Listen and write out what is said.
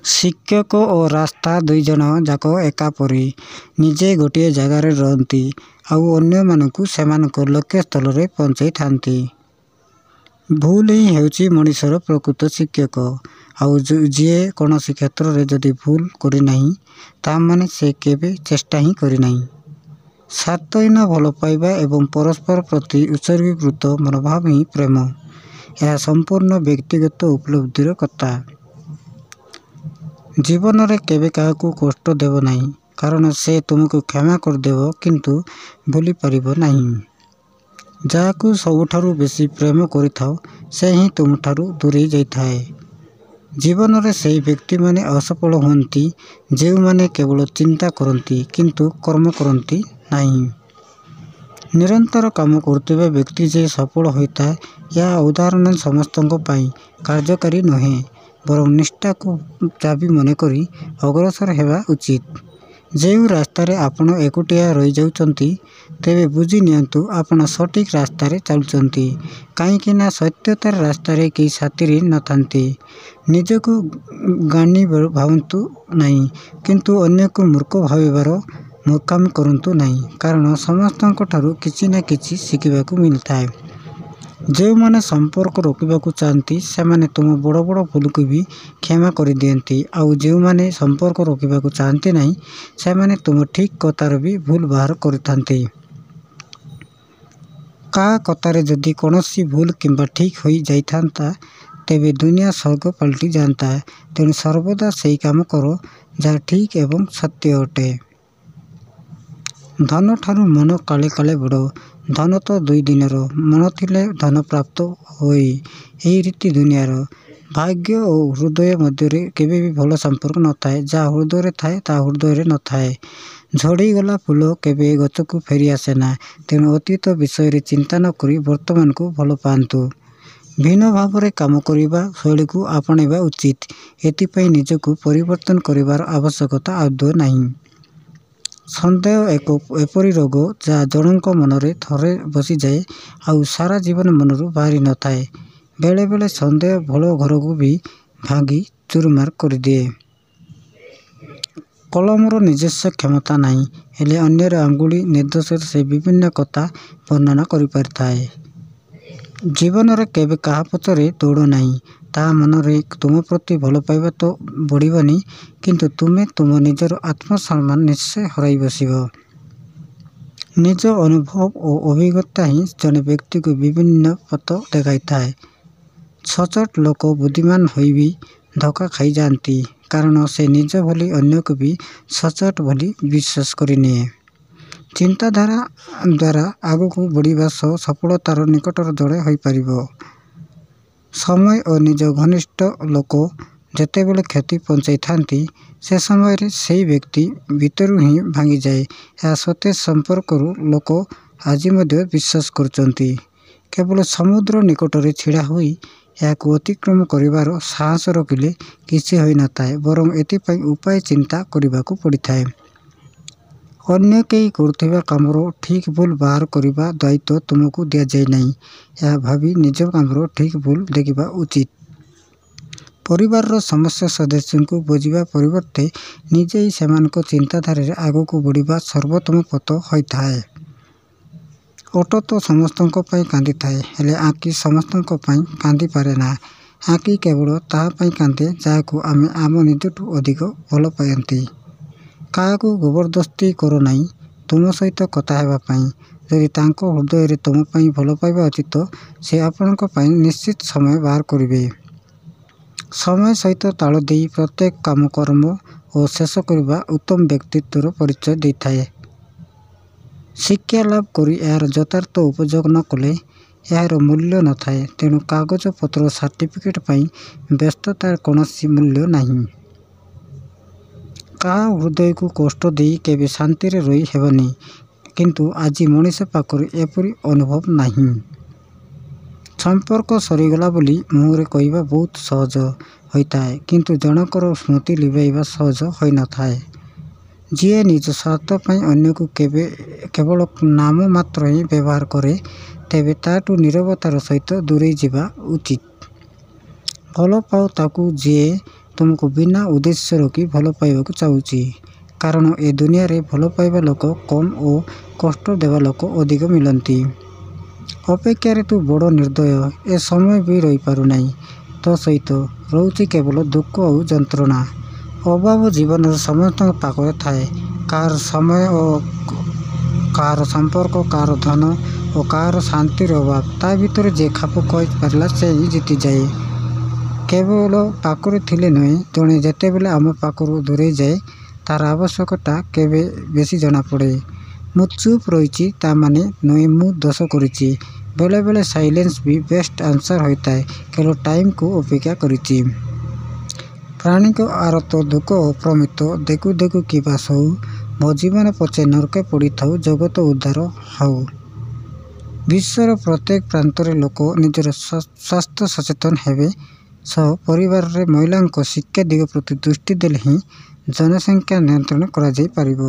ଶିକ୍ଷକ ଓ ରାସ୍ତା ଦୁଇଜଣ ଯାକ ଏକାପରି। ନିଜେ ଗୋଟିଏ ଜାଗାରେ ରହନ୍ତି ଆଉ ଅନ୍ୟମାନଙ୍କୁ ସେମାନଙ୍କ ଲକ୍ଷ୍ୟସ୍ଥଳରେ ପହଞ୍ଚାଇଥାନ୍ତି। ଭୁଲ ହିଁ ହେଉଛି ମଣିଷର ପ୍ରକୃତ ଶିକ୍ଷକ। ଆଉ ଯିଏ କୌଣସି କ୍ଷେତ୍ରରେ ଯଦି ଭୁଲ କରିନାହିଁ ତାମାନେ ସେ କେବେ ଚେଷ୍ଟା ହିଁ କରିନାହିଁ। ସ୍ୱାର୍ଥହୀନ ଭଲ ପାଇବା ଏବଂ ପରସ୍ପର ପ୍ରତି ଉତ୍ସର୍ଗୀକୃତ ମନୋଭାବ ହିଁ ପ୍ରେମ। ଏହା ସମ୍ପୂର୍ଣ୍ଣ ବ୍ୟକ୍ତିଗତ ଉପଲବ୍ଧିର କଥା। ଜୀବନରେ କେବେ କାହାକୁ କଷ୍ଟ ଦେବ ନାହିଁ, କାରଣ ସେ ତୁମକୁ କ୍ଷମା କରିଦେବ କିନ୍ତୁ ଭୁଲି ପାରିବ ନାହିଁ। ଯାହାକୁ ସବୁଠାରୁ ବେଶୀ ପ୍ରେମ କରିଥାଅ ସେ ହିଁ ତୁମଠାରୁ ଦୂରେଇ ଯାଇଥାଏ। ଜୀବନରେ ସେହି ବ୍ୟକ୍ତିମାନେ ଅସଫଳ ହୁଅନ୍ତି ଯେଉଁମାନେ କେବଳ ଚିନ୍ତା କରନ୍ତି କିନ୍ତୁ କର୍ମ କରନ୍ତି ନାହିଁ। ନିରନ୍ତର କାମ କରୁଥିବା ବ୍ୟକ୍ତି ଯେ ସଫଳ ହୋଇଥାଏ ଏହା ଉଦାହରଣ ସମସ୍ତଙ୍କ ପାଇଁ କାର୍ଯ୍ୟକାରୀ ନୁହେଁ, ବରଂ ନିଷ୍ଠାକୁ ଚାବି ମନେକରି ଅଗ୍ରସର ହେବା ଉଚିତ। ଯେଉଁ ରାସ୍ତାରେ ଆପଣ ଏକୁଟିଆ ରହିଯାଉଛନ୍ତି ତେବେ ବୁଝି ନିଅନ୍ତୁ ଆପଣ ସଠିକ୍ ରାସ୍ତାରେ ଚାଲୁଛନ୍ତି, କାହିଁକି ନା ସତ୍ୟତାର ରାସ୍ତାରେ କେହି ସାଥୀ ନଥାନ୍ତି। ନିଜକୁ ଜ୍ଞାନୀ ଭାବନ୍ତୁ ନାହିଁ କିନ୍ତୁ ଅନ୍ୟକୁ ମୂର୍ଖ ଭାବିବାର ମୂର୍ଖାମି କରନ୍ତୁ ନାହିଁ, କାରଣ ସମସ୍ତଙ୍କଠାରୁ କିଛି ନା କିଛି ଶିଖିବାକୁ ମିଳିଥାଏ। ଯେଉଁମାନେ ସମ୍ପର୍କ ରଖିବାକୁ ଚାହାନ୍ତି ସେମାନେ ତୁମ ବଡ଼ ବଡ଼ ଭୁଲକୁ ବି କ୍ଷମା କରିଦିଅନ୍ତି ଆଉ ଯେଉଁମାନେ ସମ୍ପର୍କ ରଖିବାକୁ ଚାହାନ୍ତି ନାହିଁ ସେମାନେ ତୁମ ଠିକ୍ କଥାର ବି ଭୁଲ ବାହାର କରିଥାନ୍ତି। କାହା କଥାରେ ଯଦି କୌଣସି ଭୁଲ କିମ୍ବା ଠିକ୍ ହୋଇ ଯାଇଥାନ୍ତା ତେବେ ଦୁନିଆ ସ୍ୱର୍ଗ ପାଲଟି ଯାଆନ୍ତା। ତେଣୁ ସର୍ବଦା ସେହି କାମ କର ଯାହା ଠିକ୍ ଏବଂ ସତ୍ୟ ଅଟେ। ଧନଠାରୁ ମନ କାଳେ କାଳେ ବଡ଼। ଧନ ତ ଦୁଇ ଦିନର, ମନ ଥିଲେ ଧନ ପ୍ରାପ୍ତ ହୁଏ। ଏହି ରୀତି ଦୁନିଆର। ଭାଗ୍ୟ ଓ ହୃଦୟ ମଧ୍ୟରେ କେବେ ବି ଭଲ ସମ୍ପର୍କ ନଥାଏ। ଯାହା ହୃଦୟରେ ଥାଏ ତାହା ହୃଦୟରେ ନଥାଏ। ଝଡ଼ିଗଲା ଫୁଲ କେବେ ଗଛକୁ ଫେରି ଆସେନା। ତେଣୁ ଅତୀତ ବିଷୟରେ ଚିନ୍ତା ନକରି ବର୍ତ୍ତମାନକୁ ଭଲ ପାଆନ୍ତୁ। ଭିନ୍ନ ଭାବରେ କାମ କରିବା ଶୈଳୀକୁ ଆପଣେଇବା ଉଚିତ। ଏଥିପାଇଁ ନିଜକୁ ପରିବର୍ତ୍ତନ କରିବାର ଆବଶ୍ୟକତା ଆଦୌ ନାହିଁ। ସନ୍ଦେହ ଏକ ଏପରି ରୋଗ ଯାହା ଜଣଙ୍କ ମନରେ ଥରେ ବସିଯାଏ ଆଉ ସାରା ଜୀବନ ମନରୁ ବାହାରି ନଥାଏ। ବେଳେବେଳେ ସନ୍ଦେହ ଭଲ ଘରକୁ ବି ଭାଙ୍ଗି ଚୁରମାର କରିଦିଏ। କଲମର ନିଜସ୍ୱ କ୍ଷମତା ନାହିଁ, ହେଲେ ଅନ୍ୟର ଆଙ୍ଗୁଳି ନିର୍ଦ୍ଦେଶରେ ସେ ବିଭିନ୍ନ କଥା ବର୍ଣ୍ଣନା କରିପାରିଥାଏ। ଜୀବନରେ କେବେ କାହା ପଛରେ ଦୌଡ଼ ନାହିଁ। ତାହା ମନରେ ତୁମ ପ୍ରତି ଭଲ ପାଇବା ତ ବଢ଼ିବନି କିନ୍ତୁ ତୁମେ ତୁମ ନିଜର ଆତ୍ମସମ୍ମାନ ନିଶ୍ଚୟ ହରାଇ ବସିବ। ନିଜ ଅନୁଭବ ଓ ଅଭିଜ୍ଞତା ହିଁ ଜଣେ ବ୍ୟକ୍ତିକୁ ବିଭିନ୍ନ ପଥ ଦେଖାଇଥାଏ। ସଚ୍ଚୋଟ ଲୋକ ବୁଦ୍ଧିମାନ ହୋଇ ବି ଧୋକା ଖାଇଯାଆନ୍ତି, କାରଣ ସେ ନିଜ ଭଳି ଅନ୍ୟକୁ ବି ସଚ୍ଚୋଟ ବୋଲି ବିଶ୍ୱାସ କରିନିଏ। ଚିନ୍ତାଧାରା ଦ୍ୱାରା ଆଗକୁ ବଢ଼ିବା ସହ ସଫଳତାର ନିକଟତର ଜଣେ ହୋଇପାରିବ। ସମୟ ଓ ନିଜ ଘନିଷ୍ଠ ଲୋକ ଯେତେବେଳେ କ୍ଷତି ପହଞ୍ଚାଇଥାନ୍ତି ସେ ସମୟରେ ସେହି ବ୍ୟକ୍ତି ଭିତରୁ ହିଁ ଭାଙ୍ଗିଯାଏ। ଏହା ସତେଜ ସମ୍ପର୍କରୁ ଲୋକ ଆଜି ମଧ୍ୟ ବିଶ୍ୱାସ କରୁଛନ୍ତି। କେବଳ ସମୁଦ୍ର ନିକଟରେ ଛିଡ଼ା ହୋଇ ଏହାକୁ ଅତିକ୍ରମ କରିବାର ସାହସ ରଖିଲେ କିଛି ହୋଇନଥାଏ, ବରଂ ଏଥିପାଇଁ ଉପାୟ ଚିନ୍ତା କରିବାକୁ ପଡ଼ିଥାଏ। ଅନ୍ୟ କେହି କରୁଥିବା କାମର ଠିକ୍ ଭୁଲ ବାହାର କରିବା ଦାୟିତ୍ୱ ତୁମକୁ ଦିଆଯାଇନାହିଁ, ଏହା ଭାବି ନିଜ କାମର ଠିକ୍ ଭୁଲ ଦେଖିବା ଉଚିତ। ପରିବାରର ସମସ୍ତ ସଦସ୍ୟଙ୍କୁ ବୁଝିବା ପରିବର୍ତ୍ତେ ନିଜେ ହିଁ ସେମାନଙ୍କ ଚିନ୍ତାଧାରାରେ ଆଗକୁ ବଢ଼ିବା ସର୍ବୋତ୍ତମ ପଥ ହୋଇଥାଏ। ଓଟ ତ ସମସ୍ତଙ୍କ ପାଇଁ କାନ୍ଦିଥାଏ, ହେଲେ ଆଖି ସମସ୍ତଙ୍କ ପାଇଁ କାନ୍ଦିପାରେନା। ଆଖି କେବଳ ତାହା ପାଇଁ କାନ୍ଦେ ଯାହାକୁ ଆମେ ଆମ ନିଜଠୁ ଅଧିକ ଭଲ ପାଆନ୍ତି। କାହାକୁ ଜବରଦସ୍ତି କର ନାହିଁ ତୁମ ସହିତ କଥା ହେବା ପାଇଁ। ଯଦି ତାଙ୍କ ହୃଦୟରେ ତୁମ ପାଇଁ ଭଲ ପାଇବା ଅଛି ତ ସେ ଆପଣଙ୍କ ପାଇଁ ନିଶ୍ଚିତ ସମୟ ବାହାର କରିବେ। ସମୟ ସହିତ ତାଳ ଦେଇ ପ୍ରତ୍ୟେକ କାମ କର୍ମ ଓ ଶେଷ କରିବା ଉତ୍ତମ ବ୍ୟକ୍ତିତ୍ୱର ପରିଚୟ ଦେଇଥାଏ। ଶିକ୍ଷା ଲାଭ କରି ଏହାର ଯଥାର୍ଥ ଉପଯୋଗ ନ କଲେ ଏହାର ମୂଲ୍ୟ ନଥାଏ। ତେଣୁ କାଗଜପତ୍ର ସାର୍ଟିଫିକେଟ ପାଇଁ ବ୍ୟସ୍ତତାର କୌଣସି ମୂଲ୍ୟ ନାହିଁ। କାହା ହୃଦୟକୁ କଷ୍ଟ ଦେଇ କେବେ ଶାନ୍ତିରେ ରହି ହେବନି, କିନ୍ତୁ ଆଜି ମଣିଷ ପାଖରେ ଏପରି ଅନୁଭବ ନାହିଁ। ସମ୍ପର୍କ ସରିଗଲା ବୋଲି ମୁହଁରେ କହିବା ବହୁତ ସହଜ ହୋଇଥାଏ କିନ୍ତୁ ଜଣକର ସ୍ମୃତି ଲିଭାଇବା ସହଜ ହୋଇନଥାଏ। ଯିଏ ନିଜ ସ୍ୱାର୍ଥ ପାଇଁ ଅନ୍ୟକୁ କେବଳ ନାମ ମାତ୍ର ହିଁ ବ୍ୟବହାର କରେ ତେବେ ତାଠୁ ନୀରବତାର ସହିତ ଦୂରେଇ ଯିବା ଉଚିତ। ଭଲ ପାଅ ତାକୁ ଯିଏ ତୁମକୁ ବିନା ଉଦ୍ଦେଶ୍ୟ ରଖି ଭଲ ପାଇବାକୁ ଚାହୁଁଛି। କାରଣ ଏ ଦୁନିଆରେ ଭଲ ପାଇବା ଲୋକ କମ୍ ଓ କଷ୍ଟ ଦେବା ଲୋକ ଅଧିକ ମିଳନ୍ତି। ଅପେକ୍ଷାରେ ତୁ ବଡ଼ ନିର୍ଦ୍ଦୟ। ଏ ସମୟ ବି ରହିପାରୁନାହିଁ। ତୋ ସହିତ ରହୁଛି କେବଳ ଦୁଃଖ ଆଉ ଯନ୍ତ୍ରଣା। ଅଭାବ ଜୀବନର ସମସ୍ତଙ୍କ ପାଖରେ ଥାଏ। କାହାର ସମୟ ଓ କାହାର ସମ୍ପର୍କ, କାହାର ଧନ ଓ କାହାର ଶାନ୍ତିର ଅଭାବ। ତା ଭିତରେ ଯେ ଖାପ ଖୁଆଇ ପାରିଲା ସେ ହିଁ ଜିତିଯାଏ। କେବଳ ପାଖରେ ଥିଲେ ନୁହେଁ, ଜଣେ ଯେତେବେଳେ ଆମ ପାଖରୁ ଦୂରେଇ ଯାଏ ତାର ଆବଶ୍ୟକତା କେବେ ବେଶୀ ଜଣାପଡ଼େ। ମୁଁ ଚୁପ୍ ରହିଛି ତା ମାନେ ନୁହେଁ ମୁଁ ଦୋଷ କରିଛି। ବେଳେବେଳେ ସାଇଲେନ୍ସ ବି ବେଷ୍ଟ ଆନ୍ସର ହୋଇଥାଏ। କେବଳ ଟାଇମକୁ ଅପେକ୍ଷା କରିଛି। ପ୍ରାଣୀଙ୍କ ଆରତ ଦୁଃଖ ଅପ୍ରମିତ ଦେଖୁ ଦେଖୁ କି ବାସ ହଉ। ମୋ ଜୀବନ ପଛେ ନର୍କେ ପଡ଼ିଥାଉ ଜଗତ ଉଦ୍ଧାର ହଉ। ବିଶ୍ୱର ପ୍ରତ୍ୟେକ ପ୍ରାନ୍ତରେ ଲୋକ ନିଜର ସ୍ୱାସ୍ଥ୍ୟ ସଚେତନ ହେବେ ସହ ପରିବାରରେ ମହିଳାଙ୍କ ଶିକ୍ଷା ଦିଗ ପ୍ରତି ଦୃଷ୍ଟି ଦେଲେ ହିଁ ଜନସଂଖ୍ୟା ନିୟନ୍ତ୍ରଣ କରାଯାଇ ପାରିବ।